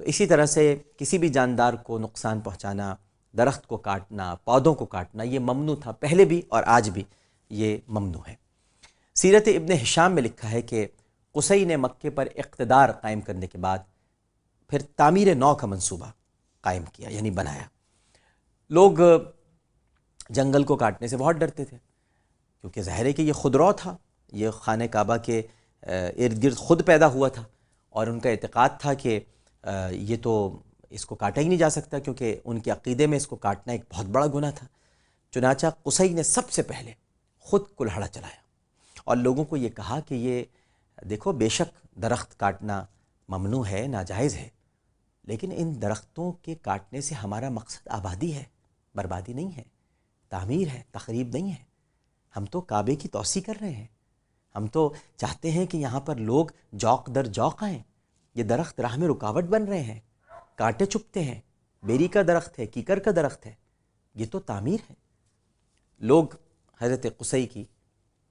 تو اسی طرح سے کسی بھی جاندار کو نقصان پہنچانا، درخت کو کاٹنا، پودوں کو کاٹنا، یہ ممنوع تھا پہلے بھی اور آج بھی یہ ممنوع ہے۔ سیرت ابن ہشام میں لکھا ہے کہ قصی نے مکے پر اقتدار قائم کرنے کے بعد پھر تعمیر نو کا منصوبہ قائم کیا، یعنی بنایا۔ لوگ جنگل کو کاٹنے سے بہت ڈرتے تھے، کیونکہ ظاہر ہے کہ یہ خودرو تھا، یہ خانہ کعبہ کے ارد گرد خود پیدا ہوا تھا، اور ان کا اعتقاد تھا کہ یہ تو اس کو کاٹا ہی نہیں جا سکتا، کیونکہ ان کے عقیدے میں اس کو کاٹنا ایک بہت بڑا گناہ تھا۔ چنانچہ قصی نے سب سے پہلے خود کلہڑا چلایا اور لوگوں کو یہ کہا کہ یہ دیکھو، بے شک درخت کاٹنا ممنوع ہے، ناجائز ہے، لیکن ان درختوں کے کاٹنے سے ہمارا مقصد آبادی ہے، بربادی نہیں ہے، تعمیر ہے، تخریب نہیں ہے۔ ہم تو کعبے کی توسیع کر رہے ہیں، ہم تو چاہتے ہیں کہ یہاں پر لوگ جوق در جوق آئیں۔ یہ درخت راہ میں رکاوٹ بن رہے ہیں، کانٹے چبھتے ہیں، بیری کا درخت ہے، کیکر کا درخت ہے، یہ تو تعمیر ہے۔ لوگ حضرت قصی کی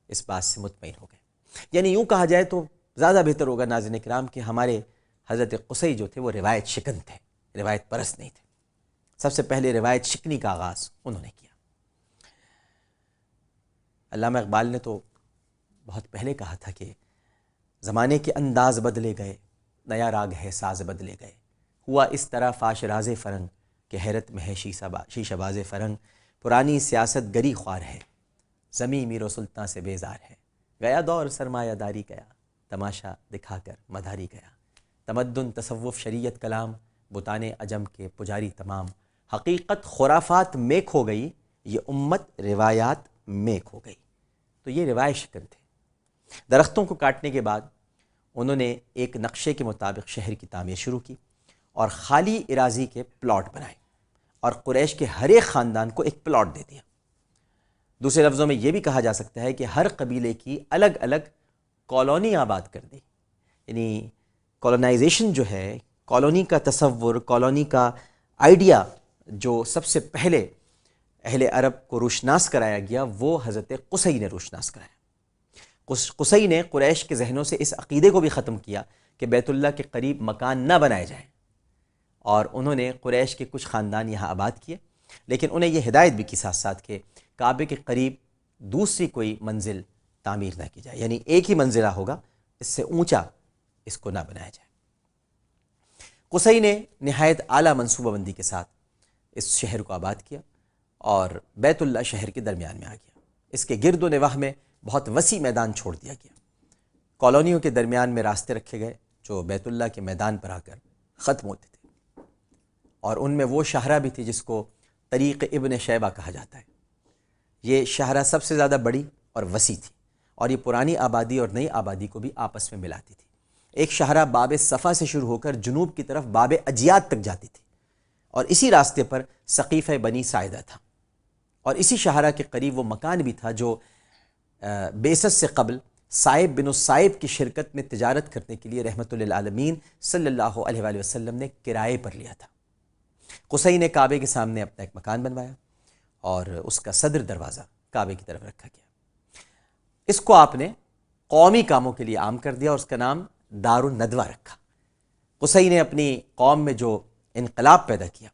اس بات سے مطمئن ہو گئے۔ یعنی یوں کہا جائے تو زیادہ بہتر ہوگا ناظرین کرام کہ ہمارے حضرت قصی جو تھے وہ روایت شکن تھے، روایت پرست نہیں تھے۔ سب سے پہلے روایت شکنی کا آغاز انہوں نے کیا۔ علامہ اقبال نے تو بہت پہلے کہا تھا کہ زمانے کے انداز بدلے گئے، نیا راگ ہے ساز بدلے گئے، ہوا اس طرح فاش راز فرنگ کہ حیرت میں ہے شیشہ باز فرنگ، پرانی سیاست گری خوار ہے، زمیں میر و سلطاں سے بیزار ہے، گیا دور سرمایہ داری گیا، تماشا دکھا کر مداری گیا، تمدن تصوف شریعت کلام، بتانے عجم کے پجاری تمام، حقیقت خرافات میں کھو گئی، یہ امت روایات میں کھو گئی۔ تو یہ روایت شکن تھے۔ درختوں کو کاٹنے کے بعد انہوں نے ایک نقشے کے مطابق شہر کی تعمیر شروع کی اور خالی اراضی کے پلاٹ بنائے اور قریش کے ہر ایک خاندان کو ایک پلاٹ دے دیا۔ دوسرے لفظوں میں یہ بھی کہا جا سکتا ہے کہ ہر قبیلے کی الگ الگ کالونی آباد کر دی۔ یعنی کالونائزیشن جو ہے، کالونی کا تصور، کالونی کا آئیڈیا جو سب سے پہلے اہل عرب کو روشناس کرایا گیا، وہ حضرت قصی نے روشناس کرایا۔ قصی نے قریش کے ذہنوں سے اس عقیدے کو بھی ختم کیا کہ بیت اللہ کے قریب مکان نہ بنائے جائیں، اور انہوں نے قریش کے کچھ خاندان یہاں آباد کیے، لیکن انہیں یہ ہدایت بھی کی ساتھ ساتھ کہ کعبے کے قریب دوسری کوئی منزل تعمیر نہ کی جائے، یعنی ایک ہی منزلہ ہوگا، اس سے اونچا اس کو نہ بنایا جائے۔ قصی نے نہایت اعلیٰ منصوبہ بندی کے ساتھ اس شہر کو آباد کیا اور بیت اللہ شہر کے درمیان میں آ گیا۔ اس کے گرد و نواح میں بہت وسیع میدان چھوڑ دیا گیا۔ کالونیوں کے درمیان میں راستے رکھے گئے جو بیت اللہ کے میدان پر آ کر ختم ہوتے تھے، اور ان میں وہ شاہراہ بھی تھی جس کو طریق ابن شیبہ کہا جاتا ہے۔ یہ شاہراہ سب سے زیادہ بڑی اور وسیع تھی، اور یہ پرانی آبادی اور نئی آبادی کو بھی آپس میں ملاتی تھی۔ ایک شاہراہ باب صفا سے شروع ہو کر جنوب کی طرف باب اجیاد تک جاتی تھی، اور اسی راستے پر سقیفہ بنی ساعدہ تھا، اور اسی شاہراہ کے قریب وہ مکان بھی تھا جو بعثت سے قبل صائب بن الصائب کی شرکت میں تجارت کرنے کے لیے رحمت للعالمین صلی اللہ علیہ وآلہ وسلم نے کرائے پر لیا تھا۔ قصی نے کعبے کے سامنے اپنا ایک مکان بنوایا اور اس کا صدر دروازہ کعبے کی طرف رکھا گیا۔ اس کو آپ نے قومی کاموں کے لیے عام کر دیا اور اس کا نام دار الندوہ رکھا۔ قصی نے اپنی قوم میں جو انقلاب پیدا کیا،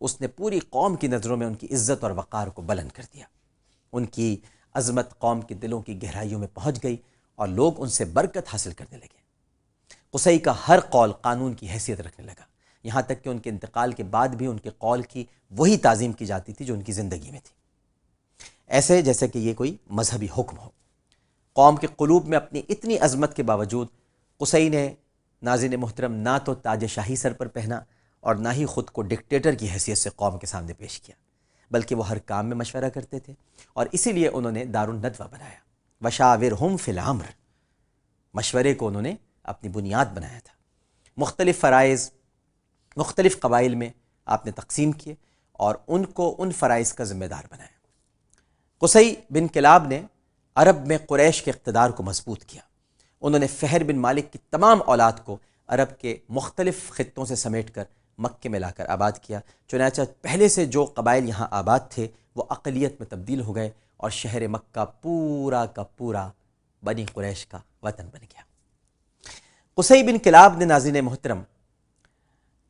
اس نے پوری قوم کی نظروں میں ان کی عزت اور وقار کو بلند کر دیا۔ ان کی عظمت قوم کے دلوں کی گہرائیوں میں پہنچ گئی اور لوگ ان سے برکت حاصل کرنے لگے۔ قصی کا ہر قول قانون کی حیثیت رکھنے لگا، یہاں تک کہ ان کے انتقال کے بعد بھی ان کے قول کی وہی تعظیم کی جاتی تھی جو ان کی زندگی میں تھی، ایسے جیسے کہ یہ کوئی مذہبی حکم ہو۔ قوم کے قلوب میں اپنی اتنی عظمت کے باوجود قصی نے ناظرین محترم نہ تو تاج شاہی سر پر پہنا اور نہ ہی خود کو ڈکٹیٹر کی حیثیت سے قوم کے سامنے پیش کیا، بلکہ وہ ہر کام میں مشورہ کرتے تھے، اور اسی لیے انہوں نے دار الندوہ بنایا۔ وشاورہم فی الامر، مشورے کو انہوں نے اپنی بنیاد بنایا تھا۔ مختلف فرائض مختلف قبائل میں آپ نے تقسیم کیے اور ان کو ان فرائض کا ذمہ دار بنایا۔ قصی بن کلاب نے عرب میں قریش کے اقتدار کو مضبوط کیا۔ انہوں نے فہر بن مالک کی تمام اولاد کو عرب کے مختلف خطوں سے سمیٹ کر مکے میں لا کر آباد کیا۔ چنانچہ پہلے سے جو قبائل یہاں آباد تھے وہ اقلیت میں تبدیل ہو گئے اور شہر مکہ پورا کا پورا بنی قریش کا وطن بن گیا۔ قصی بن کلاب نے ناظرین محترم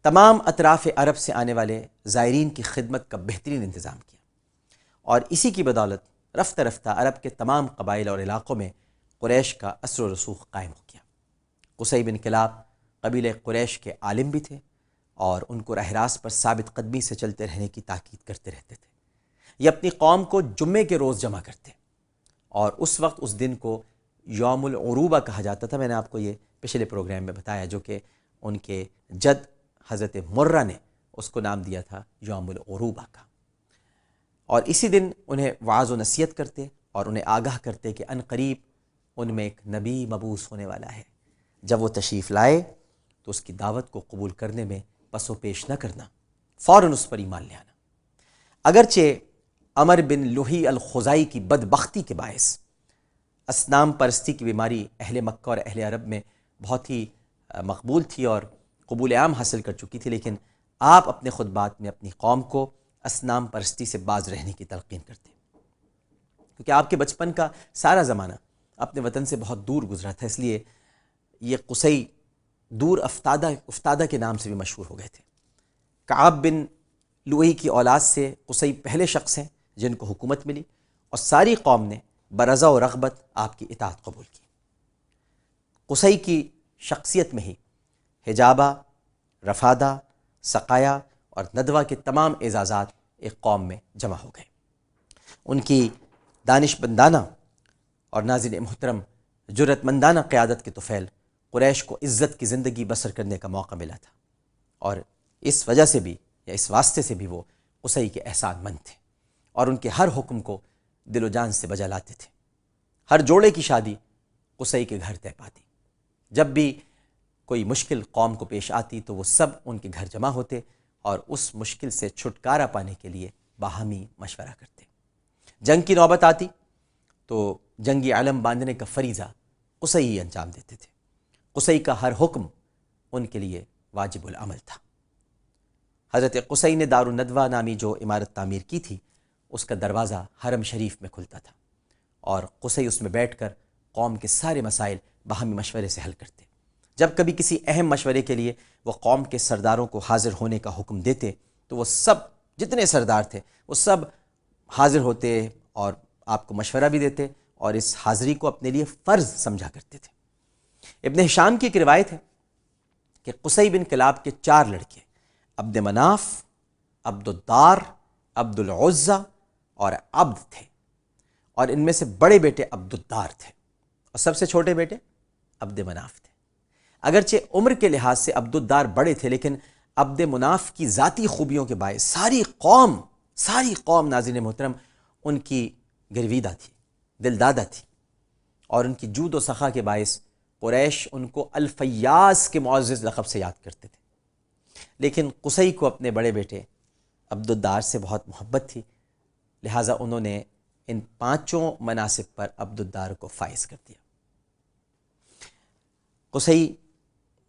تمام اطراف عرب سے آنے والے زائرین کی خدمت کا بہترین انتظام کیا، اور اسی کی بدولت رفتہ رفتہ عرب کے تمام قبائل اور علاقوں میں قریش کا اثر و رسوخ قائم ہو گیا۔ قصی بن کلاب قبیلہ قریش کے عالم بھی تھے، اور ان کو راہ راست پر ثابت قدمی سے چلتے رہنے کی تاکید کرتے رہتے تھے۔ یہ اپنی قوم کو جمعے کے روز جمع کرتے، اور اس وقت اس دن کو یوم العروبہ کہا جاتا تھا۔ میں نے آپ کو یہ پچھلے پروگرام میں بتایا، جو کہ ان کے جد حضرت مرہ نے اس کو نام دیا تھا یوم العروبہ کا۔ اور اسی دن انہیں وعظ و نصیحت کرتے اور انہیں آگاہ کرتے کہ ان قریب ان میں ایک نبی مبعوث ہونے والا ہے، جب وہ تشریف لائے تو اس کی دعوت کو قبول کرنے میں پس و پیش نہ کرنا، فوراً اس پر ایمان لے آنا۔ اگرچہ عمر بن لوہی الخزائی کی بدبختی کے باعث اصنام پرستی کی بیماری اہل مکہ اور اہل عرب میں بہت ہی مقبول تھی اور قبول عام حاصل کر چکی تھی، لیکن آپ اپنے خطبات میں اپنی قوم کو اصنام پرستی سے باز رہنے کی تلقین کرتے، کیونکہ آپ کے بچپن کا سارا زمانہ اپنے وطن سے بہت دور گزرا تھا، اس لیے یہ قصی دور افتادہ کے نام سے بھی مشہور ہو گئے تھے۔ کعب بن لوئی کی اولاد سے قصی پہلے شخص ہیں جن کو حکومت ملی، اور ساری قوم نے برضا و رغبت آپ کی اطاعت قبول کی۔ قصی کی شخصیت میں ہی حجابہ، رفادہ، سقایا اور ندوہ کے تمام اعزازات ایک قوم میں جمع ہو گئے۔ ان کی دانش مندانہ اور ناظرین محترم جرأت مندانہ قیادت کے طفیل قریش کو عزت کی زندگی بسر کرنے کا موقع ملا تھا، اور اس وجہ سے بھی یا اس واسطے سے بھی وہ قصی کے احسان مند تھے، اور ان کے ہر حکم کو دل و جان سے بجا لاتے تھے۔ ہر جوڑے کی شادی قصی کے گھر طے پاتی۔ جب بھی کوئی مشکل قوم کو پیش آتی تو وہ سب ان کے گھر جمع ہوتے اور اس مشکل سے چھٹکارا پانے کے لیے باہمی مشورہ کرتے۔ جنگ کی نوبت آتی تو جنگی علم باندھنے کا فریضہ قصی ہی انجام دیتے تھے۔ قصی کا ہر حکم ان کے لیے واجب العمل تھا۔ حضرت قصی نے دار الندوہ نامی جو عمارت تعمیر کی تھی، اس کا دروازہ حرم شریف میں کھلتا تھا، اور قصی اس میں بیٹھ کر قوم کے سارے مسائل باہمی مشورے سے حل کرتے۔ جب کبھی کسی اہم مشورے کے لیے وہ قوم کے سرداروں کو حاضر ہونے کا حکم دیتے تو وہ سب جتنے سردار تھے وہ سب حاضر ہوتے اور آپ کو مشورہ بھی دیتے، اور اس حاضری کو اپنے لیے فرض سمجھا کرتے تھے۔ ابن ہشام کی ایک روایت ہے کہ قصی بن کلاب کے 4 لڑکے عبد مناف، عبد الدار، عبد العزہ اور عبد تھے، اور ان میں سے بڑے بیٹے عبد الدار تھے اور سب سے چھوٹے بیٹے عبد مناف تھے۔ اگرچہ عمر کے لحاظ سے عبد الدار بڑے تھے، لیکن عبد مناف کی ذاتی خوبیوں کے باعث ساری قوم ناظرین محترم ان کی گرویدہ تھی، دلدادہ تھی، اور ان کی جود و سخا کے باعث قریش ان کو الفیاس کے معزز لقب سے یاد کرتے تھے۔ لیکن قصی کو اپنے بڑے بیٹے عبد الدار سے بہت محبت تھی، لہٰذا انہوں نے ان 5 مناصب پر عبد الدار کو فائز کر دیا۔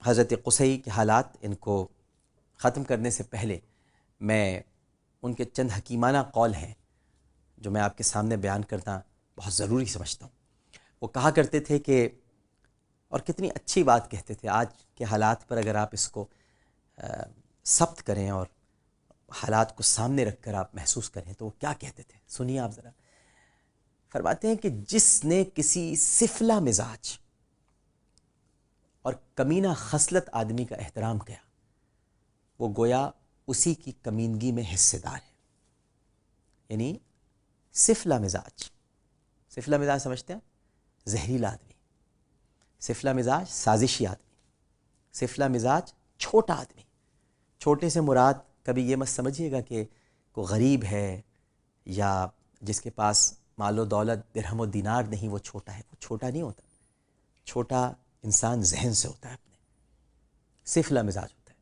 حضرت قصی کے حالات ان کو ختم کرنے سے پہلے میں ان کے چند حکیمانہ قول ہیں جو میں آپ کے سامنے بیان کرنا بہت ضروری سمجھتا ہوں۔ وہ کہا کرتے تھے کہ، اور کتنی اچھی بات کہتے تھے، آج کے حالات پر اگر آپ اس کو ثبت کریں اور حالات کو سامنے رکھ کر آپ محسوس کریں تو وہ کیا کہتے تھے، سنیے آپ ذرا۔ فرماتے ہیں کہ جس نے کسی سفلہ مزاج اور کمینہ خصلت آدمی کا احترام کیا، وہ گویا اسی کی کمینگی میں حصے دار ہے۔ یعنی سفلہ مزاج سمجھتے ہیں؟ زہریلا آدمی، سفلہ مزاج سازشی آدمی، سفلہ مزاج چھوٹا آدمی۔ چھوٹے سے مراد کبھی یہ مت سمجھیے گا کہ کوئی غریب ہے یا جس کے پاس مال و دولت درہم و دینار نہیں وہ چھوٹا ہے، وہ چھوٹا نہیں ہوتا۔ چھوٹا انسان ذہن سے ہوتا ہے، اپنے سفلہ مزاج ہوتا ہے۔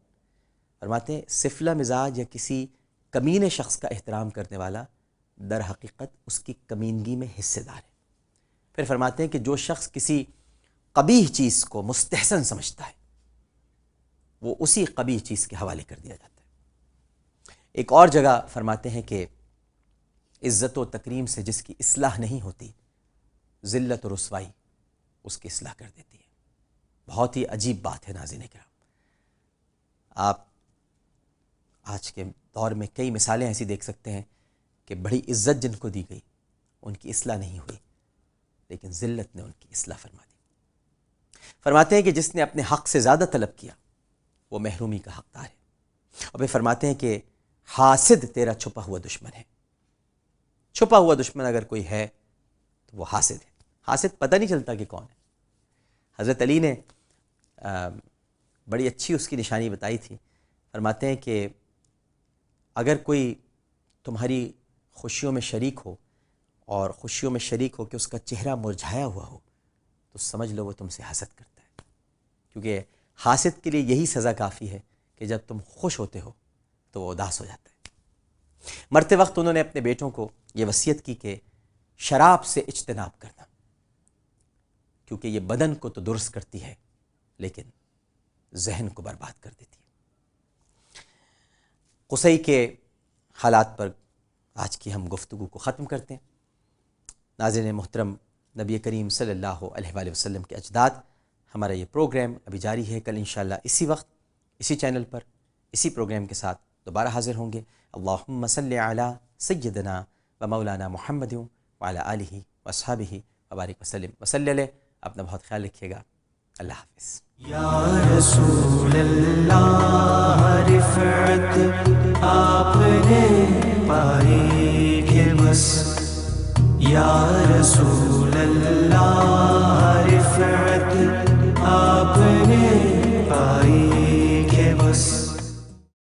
فرماتے ہیں سفلہ مزاج یا کسی کمینے شخص کا احترام کرنے والا در حقیقت اس کی کمینگی میں حصے دار ہے۔ پھر فرماتے ہیں کہ جو شخص کسی قبیح چیز کو مستحسن سمجھتا ہے وہ اسی قبیح چیز کے حوالے کر دیا جاتا ہے۔ ایک اور جگہ فرماتے ہیں کہ عزت و تکریم سے جس کی اصلاح نہیں ہوتی، ذلت و رسوائی اس کی اصلاح کر دیتی ہے۔ بہت ہی عجیب بات ہے ناظرین کرام۔ آپ آج کے دور میں کئی مثالیں ایسی دیکھ سکتے ہیں کہ بڑی عزت جن کو دی گئی ان کی اصلاح نہیں ہوئی، لیکن ذلت نے ان کی اصلاح فرما دی۔ فرماتے ہیں کہ جس نے اپنے حق سے زیادہ طلب کیا وہ محرومی کا حقدار ہے۔ اور پھر فرماتے ہیں کہ حاسد تیرا چھپا ہوا دشمن ہے۔ چھپا ہوا دشمن اگر کوئی ہے تو وہ حاسد ہے۔ حاسد پتہ نہیں چلتا کہ کون ہے۔ حضرت علی نے بڑی اچھی اس کی نشانی بتائی تھی۔ فرماتے ہیں کہ اگر کوئی تمہاری خوشیوں میں شریک ہو اور خوشیوں میں شریک ہو کہ اس کا چہرہ مرجھایا ہوا ہو تو سمجھ لو وہ تم سے حسد کرتا ہے، کیونکہ حاسد کے لیے یہی سزا کافی ہے کہ جب تم خوش ہوتے ہو تو وہ اداس ہو جاتا ہے۔ مرتے وقت انہوں نے اپنے بیٹوں کو یہ وصیت کی کہ شراب سے اجتناب کرنا، کیونکہ یہ بدن کو تو درست کرتی ہے لیکن ذہن کو برباد کر دیتی ہے۔ قصی کے حالات پر آج کی ہم گفتگو کو ختم کرتے ہیں۔ ناظرین محترم، نبی کریم صلی اللہ علیہ وآلہ وسلم کے اجداد، ہمارا یہ پروگرام ابھی جاری ہے۔ کل انشاءاللہ اسی وقت اسی چینل پر اسی پروگرام کے ساتھ دوبارہ حاضر ہوں گے۔ اللہم صلی علی سیدنا و مولانا محمد وعلی آلہ واصحابہ وبارک وسلم وصلی علیہ۔ اپنا بہت خیال رکھیے گا۔ اللہ حافظ۔ یا رسول اللہ رفعت آپ نے پائی کہ بس، یا رسول اللہ رفعت آپ نے